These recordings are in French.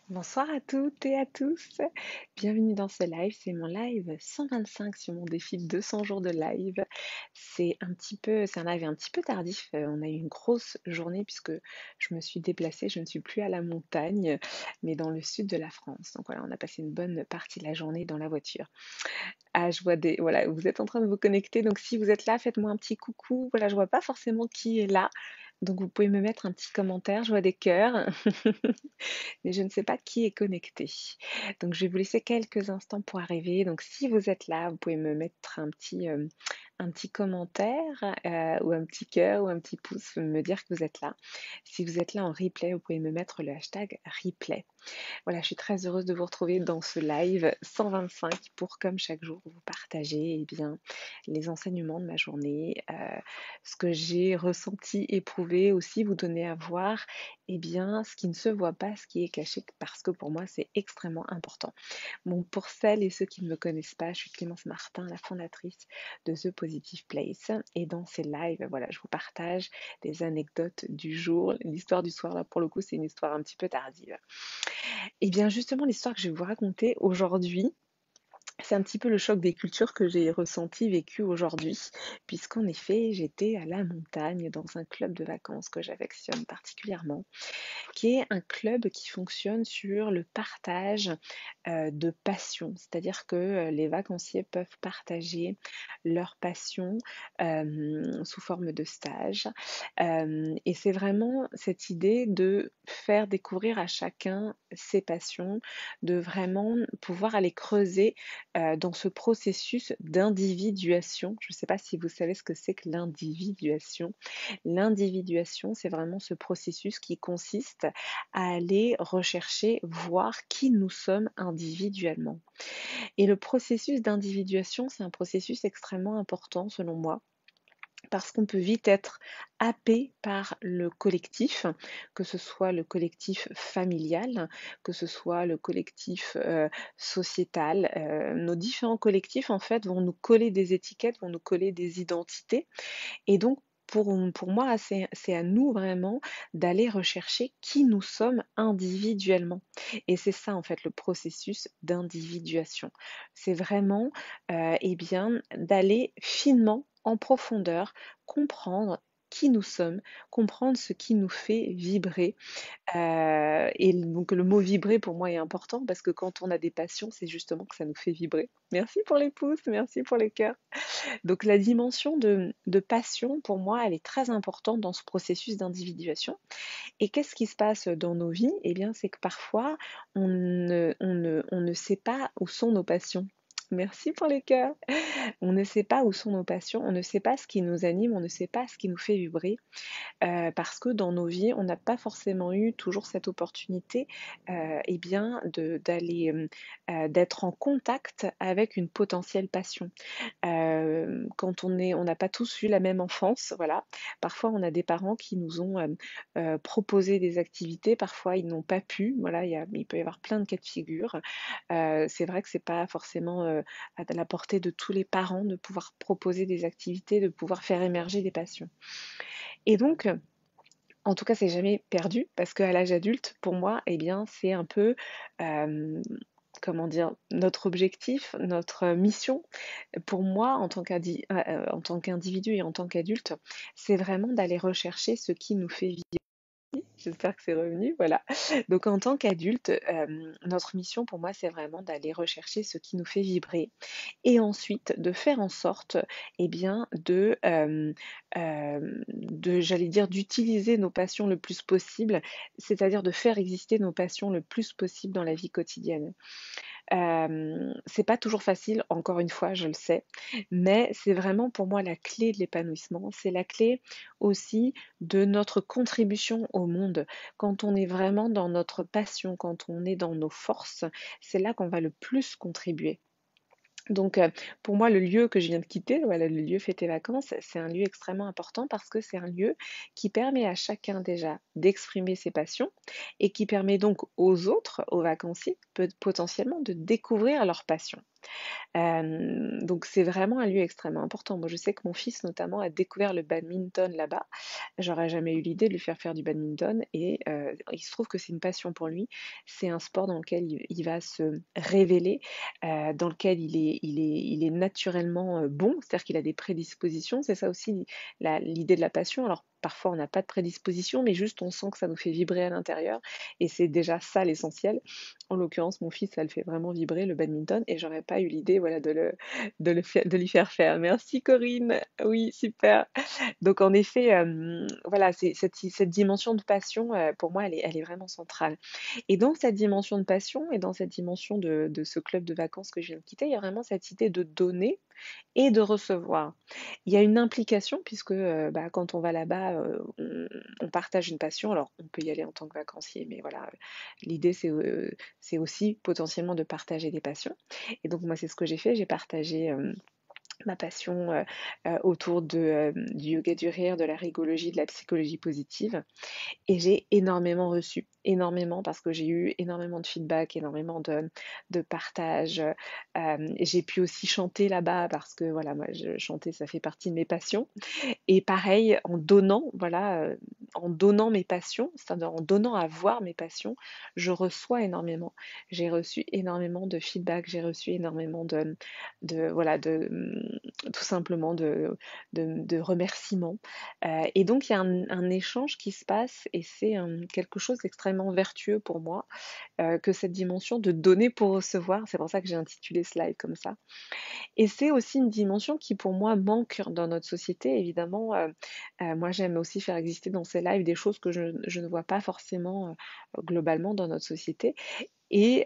Bonsoir à toutes et à tous. Bienvenue dans ce live. C'est mon live 125 sur mon défi de 200 jours de live. C'est un live un petit peu tardif. On a eu une grosse journée puisque je me suis déplacée. Je ne suis plus à la montagne, mais dans le sud de la France. Donc voilà, on a passé une bonne partie de la journée dans la voiture. Ah, voilà, vous êtes en train de vous connecter. Donc si vous êtes là, faites-moi un petit coucou. Voilà, je vois pas forcément qui est là. Donc vous pouvez me mettre un petit commentaire. Je vois des cœurs. Mais je ne sais pas qui est connecté. Donc, je vais vous laisser quelques instants pour arriver. Donc, si vous êtes là, vous pouvez me mettre un petit commentaire ou un petit cœur ou un petit pouce, me dire que vous êtes là. Si vous êtes là en replay, vous pouvez me mettre le hashtag replay. Voilà, je suis très heureuse de vous retrouver dans ce live 125 pour, comme chaque jour, vous partager les enseignements de ma journée, ce que j'ai ressenti, éprouvé, aussi vous donner à voir ce qui ne se voit pas, ce qui est caché, parce que pour moi, c'est extrêmement important. Bon, pour celles et ceux qui ne me connaissent pas, je suis Clémence Martin, la fondatrice de The Positive Place. Et dans ces lives, voilà, je vous partage des anecdotes du jour. L'histoire du soir, là, pour le coup, c'est une histoire un petit peu tardive. Et bien justement, l'histoire que je vais vous raconter aujourd'hui, c'est un petit peu le choc des cultures que j'ai ressenti, vécu aujourd'hui, puisqu'en effet, j'étais à la montagne dans un club de vacances que j'affectionne particulièrement, qui est un club qui fonctionne sur le partage de passion. C'est-à-dire que les vacanciers peuvent partager leur passion sous forme de stage. Et c'est vraiment cette idée de faire découvrir à chacun ses passions, de vraiment pouvoir aller creuser dans ce processus d'individuation. Je ne sais pas si vous savez ce que c'est que l'individuation. L'individuation, c'est vraiment ce processus qui consiste à aller rechercher, voir qui nous sommes individuellement. Et le processus d'individuation, c'est un processus extrêmement important selon moi parce qu'on peut vite être happé par le collectif, que ce soit le collectif familial, que ce soit le collectif sociétal. Nos différents collectifs, en fait, vont nous coller des étiquettes, vont nous coller des identités. Et donc, pour moi, c'est à nous vraiment d'aller rechercher qui nous sommes individuellement. Et c'est ça, en fait, le processus d'individuation. C'est vraiment, d'aller finement, en profondeur, comprendre qui nous sommes, comprendre ce qui nous fait vibrer, et donc le mot vibrer pour moi est important parce que quand on a des passions, c'est justement que ça nous fait vibrer. Merci pour les pouces, merci pour les cœurs. Donc la dimension de passion, pour moi, elle est très importante dans ce processus d'individuation. Et qu'est-ce qui se passe dans nos vies? Eh bien, c'est que parfois, on ne sait pas où sont nos passions. Merci pour les cœurs. On ne sait pas où sont nos passions, on ne sait pas ce qui nous anime, on ne sait pas ce qui nous fait vibrer parce que dans nos vies, on n'a pas forcément eu toujours cette opportunité d'être en contact avec une potentielle passion. Quand on n'a pas tous eu la même enfance, voilà. Parfois, on a des parents qui nous ont proposé des activités, parfois ils n'ont pas pu. Voilà, il peut y avoir plein de cas de figure. C'est vrai que c'est pas forcément à la portée de tous les parents de pouvoir proposer des activités, de pouvoir faire émerger des passions. Et donc, en tout cas, c'est jamais perdu parce qu'à l'âge adulte, pour moi, eh bien, c'est un peu, comment dire, notre objectif, notre mission. Pour moi, en tant qu'individu et en tant qu'adulte, c'est vraiment d'aller rechercher ce qui nous fait vivre. J'espère que c'est revenu, voilà. Donc en tant qu'adulte, notre mission pour moi, c'est vraiment d'aller rechercher ce qui nous fait vibrer et ensuite de faire en sorte, eh bien, j'allais dire, d'utiliser nos passions le plus possible, c'est-à-dire de faire exister nos passions le plus possible dans la vie quotidienne. C'est pas toujours facile, encore une fois, je le sais, mais c'est vraiment pour moi la clé de l'épanouissement. C'est la clé aussi de notre contribution au monde. Quand on est vraiment dans notre passion, quand on est dans nos forces, c'est là qu'on va le plus contribuer. Donc, pour moi, le lieu que je viens de quitter, voilà, le lieu Fêtes et Vacances, c'est un lieu extrêmement important parce que c'est un lieu qui permet à chacun déjà d'exprimer ses passions et qui permet donc aux autres, aux vacanciers, potentiellement de découvrir leurs passions. Donc c'est vraiment un lieu extrêmement important. Moi, je sais que mon fils notamment a découvert le badminton là-bas. J'aurais jamais eu l'idée de lui faire faire du badminton et il se trouve que c'est une passion pour lui. C'est un sport dans lequel il va se révéler, dans lequel il est naturellement, bon, c'est-à-dire qu'il a des prédispositions. C'est ça aussi l'idée de la passion. Alors parfois on n'a pas de prédisposition, mais juste on sent que ça nous fait vibrer à l'intérieur et c'est déjà ça l'essentiel. En l'occurrence, mon fils, ça le fait vraiment vibrer le badminton et j'aurais pas eu l'idée, voilà, de lui faire faire. Merci Corinne. Oui, super. Donc en effet, voilà, c'est cette dimension de passion, pour moi, elle est vraiment centrale. Et dans cette dimension de passion et dans cette dimension de ce club de vacances que je viens de quitter, il y a vraiment cette idée de donner et de recevoir. Il y a une implication puisque, bah, quand on va là-bas, on partage une passion. Alors on peut y aller en tant que vacancier, mais voilà, l'idée c'est aussi potentiellement de partager des passions. Et donc moi, c'est ce que j'ai fait. J'ai partagé, ma passion, autour du yoga du rire, de la rigologie, de la psychologie positive. Et j'ai énormément reçu, énormément, parce que j'ai eu énormément de feedback, énormément de partage. J'ai pu aussi chanter là-bas parce que voilà, moi, chanter, ça fait partie de mes passions. Et pareil, en donnant, voilà, en donnant mes passions, c'est-à-dire en donnant à voir mes passions, je reçois énormément. J'ai reçu énormément de feedback, j'ai reçu énormément voilà, tout simplement de remerciements. Et donc, il y a un échange qui se passe et c'est quelque chose d'extrêmement vertueux pour moi, que cette dimension de donner pour recevoir. C'est pour ça que j'ai intitulé ce live comme ça. Et c'est aussi une dimension qui pour moi manque dans notre société. Évidemment, moi j'aime aussi faire exister dans ces lives des choses que je ne vois pas forcément globalement dans notre société. Et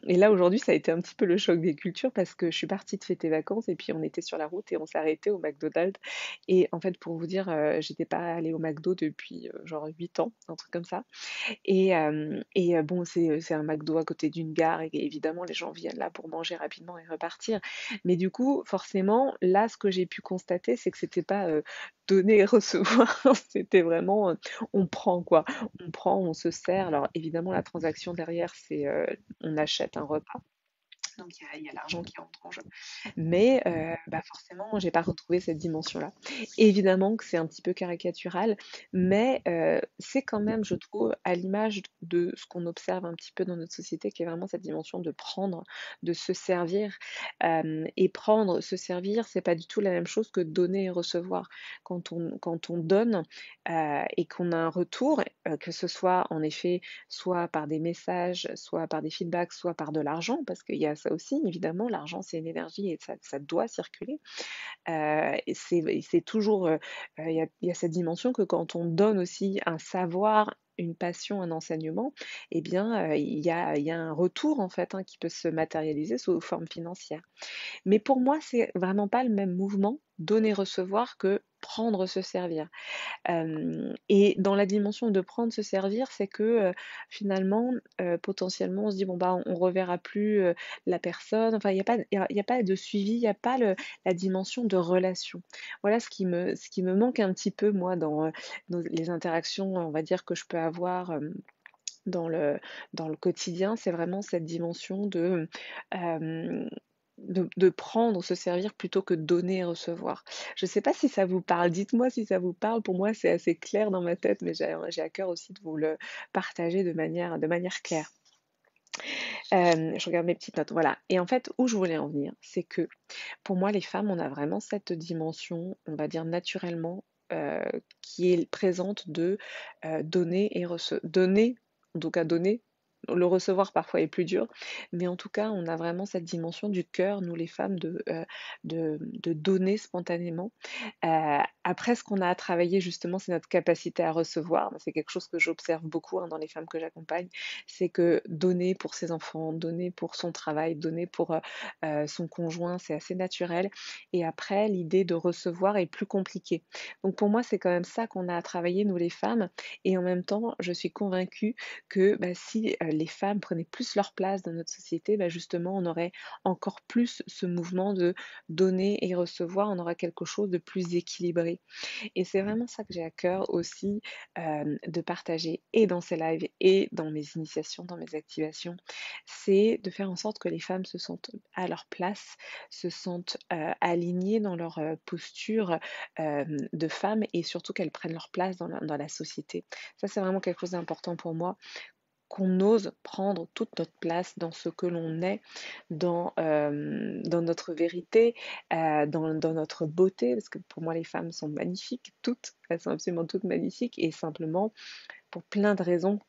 là aujourd'hui ça a été un petit peu le choc des cultures parce que je suis partie de fêter vacances et puis on était sur la route et on s'est arrêté au McDonald's. Et en fait pour vous dire, j'étais pas allée au McDo depuis genre 8 ans, un truc comme ça. Et bon, c'est un McDo à côté d'une gare et évidemment les gens viennent là pour manger rapidement et repartir. Mais du coup, forcément, là, ce que j'ai pu constater, c'est que c'était pas donner et recevoir, c'était vraiment on prend quoi. On prend, on se sert. Alors évidemment, la transaction derrière, c'est on achète un repas. Donc il y a l'argent qui entre en jeu. Mais bah forcément, j'ai pas retrouvé cette dimension-là. Évidemment que c'est un petit peu caricatural, mais c'est quand même, je trouve, à l'image de ce qu'on observe un petit peu dans notre société, qui est vraiment cette dimension de prendre, de se servir. Et prendre, se servir, c'est pas du tout la même chose que donner et recevoir. Quand on donne et qu'on a un retour, que ce soit en effet soit par des messages, soit par des feedbacks, soit par de l'argent, parce qu'il y a ça aussi, évidemment, l'argent c'est une énergie et ça doit circuler. Et c'est toujours, il y a cette dimension que quand on donne aussi un savoir, une passion, un enseignement, eh bien, il y a un retour en fait, hein, qui peut se matérialiser sous forme financière. Mais pour moi, c'est vraiment pas le même mouvement, donner-recevoir, que prendre-se servir. Et dans la dimension de prendre, se servir, c'est que finalement, potentiellement, on se dit, bon, bah, on reverra plus la personne. Enfin, il y a pas de suivi, il n'y a pas la dimension de relation. Voilà ce qui me manque un petit peu, moi, dans les interactions, on va dire, que je peux avoir. Dans le quotidien, c'est vraiment cette dimension euh, de prendre, se servir plutôt que donner et recevoir. Je ne sais pas si ça vous parle, dites-moi si ça vous parle. Pour moi, c'est assez clair dans ma tête, mais j'ai à cœur aussi de vous le partager de manière claire. Je regarde mes petites notes, voilà. Et en fait, où je voulais en venir, c'est que pour moi, les femmes, on a vraiment cette dimension, on va dire naturellement, qui est présente de donner et recevoir. Donner, en tout cas donner. Le recevoir parfois est plus dur, mais en tout cas, on a vraiment cette dimension du cœur, nous les femmes, de donner spontanément. Après, ce qu'on a à travailler justement, c'est notre capacité à recevoir. C'est quelque chose que j'observe beaucoup, hein, dans les femmes que j'accompagne. C'est que donner pour ses enfants, donner pour son travail, donner pour son conjoint, c'est assez naturel. Et après, l'idée de recevoir est plus compliquée. Donc pour moi, c'est quand même ça qu'on a à travailler, nous les femmes. Et en même temps, je suis convaincue que bah, si les femmes prenaient plus leur place dans notre société, bah, justement, on aurait encore plus ce mouvement de donner et recevoir, on aurait quelque chose de plus équilibré. Et c'est vraiment ça que j'ai à cœur aussi de partager et dans ces lives et dans mes initiations, dans mes activations. C'est de faire en sorte que les femmes se sentent à leur place, se sentent alignées dans leur posture de femme et surtout qu'elles prennent leur place dans la société. Ça, c'est vraiment quelque chose d'important pour moi qu'on ose prendre toute notre place dans ce que l'on est, dans notre vérité, dans notre beauté, parce que pour moi les femmes sont magnifiques, toutes, elles sont absolument toutes magnifiques, et simplement pour plein de raisons,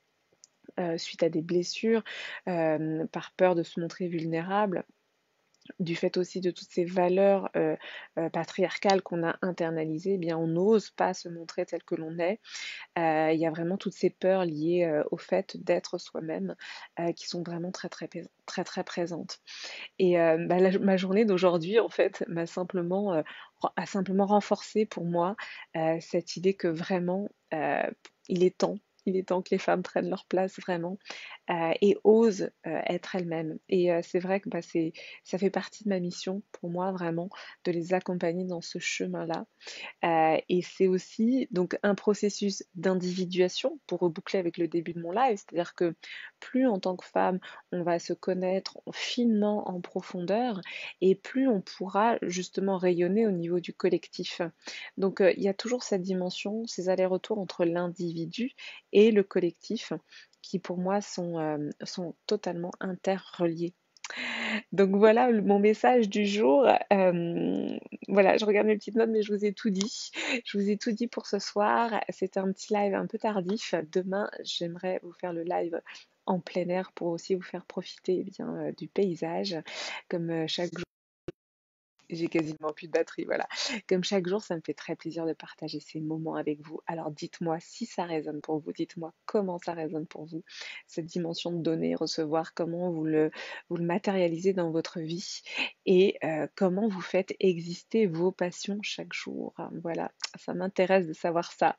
suite à des blessures, par peur de se montrer vulnérable, du fait aussi de toutes ces valeurs patriarcales qu'on a internalisées, eh bien on n'ose pas se montrer tel que l'on est. Il y a vraiment toutes ces peurs liées au fait d'être soi-même qui sont vraiment très très présentes. Et bah, ma journée d'aujourd'hui, en fait, a simplement renforcé pour moi cette idée que vraiment, il est temps. Il est temps que les femmes prennent leur place vraiment et osent être elles-mêmes. Et c'est vrai que bah, ça fait partie de ma mission pour moi vraiment de les accompagner dans ce chemin-là. Et c'est aussi donc un processus d'individuation pour reboucler avec le début de mon live, c'est-à-dire que plus en tant que femme on va se connaître finement en profondeur et plus on pourra justement rayonner au niveau du collectif. Donc il y a toujours cette dimension, ces allers-retours entre l'individu et le collectif qui pour moi sont totalement interreliés. Donc voilà mon message du jour. Voilà, je regarde mes petites notes, mais je vous ai tout dit. Je vous ai tout dit pour ce soir. C'était un petit live un peu tardif. Demain, j'aimerais vous faire le live en plein air pour aussi vous faire profiter eh bien, du paysage. Comme chaque jour, j'ai quasiment plus de batterie, voilà. Comme chaque jour, ça me fait très plaisir de partager ces moments avec vous. Alors dites-moi si ça résonne pour vous, dites-moi comment ça résonne pour vous, cette dimension de donner, recevoir, comment vous le matérialisez dans votre vie et comment vous faites exister vos passions chaque jour. Voilà, ça m'intéresse de savoir ça.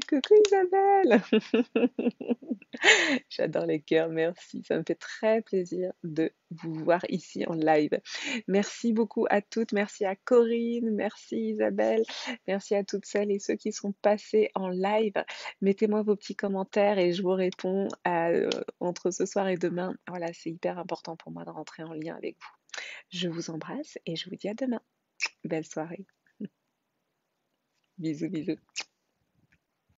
Coucou Isabelle. J'adore les cœurs, merci. Ça me fait très plaisir de vous voir ici en live. Merci beaucoup à toutes, merci à Corinne, merci Isabelle, merci à toutes celles et ceux qui sont passés en live. Mettez-moi vos petits commentaires et je vous réponds entre ce soir et demain. Voilà, c'est hyper important pour moi de rentrer en lien avec vous. Je vous embrasse et je vous dis à demain. Belle soirée. Bisous, bisous.